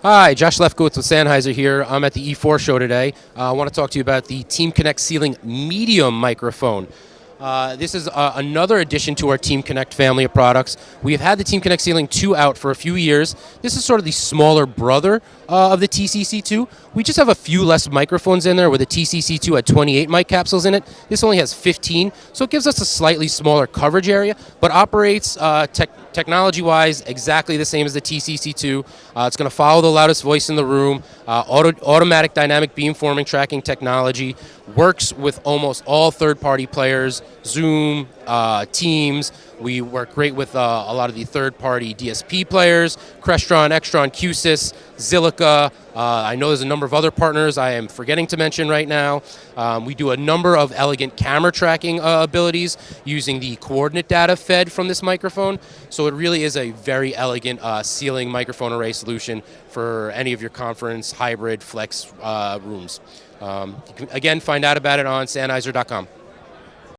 Hi, Josh Lefkowitz with Sennheiser here. I'm at the E4 show today. I want to talk to you about the TeamConnect Ceiling Medium microphone. This is another addition to our TeamConnect family of products. We have had the TeamConnect Ceiling 2 out for a few years. This is sort of the smaller brother of the TCC2. We just have a few less microphones in there, where the TCC2 had 28 mic capsules in it. This only has 15, so it gives us a slightly smaller coverage area, but operates technology-wise exactly the same as the TCC2. It's going to follow the loudest voice in the room. Automatic dynamic beamforming tracking technology. Works with almost all third-party players. Zoom, Teams. We work great with a lot of the third-party DSP players, Crestron, Extron, QSys, Zilliqa. I know there's a number of other partners I am forgetting to mention right now. We do a number of elegant camera tracking abilities using the coordinate data fed from this microphone. So it really is a very elegant ceiling microphone array solution for any of your conference, hybrid, flex rooms. You can, again, find out about it on Sennheiser.com.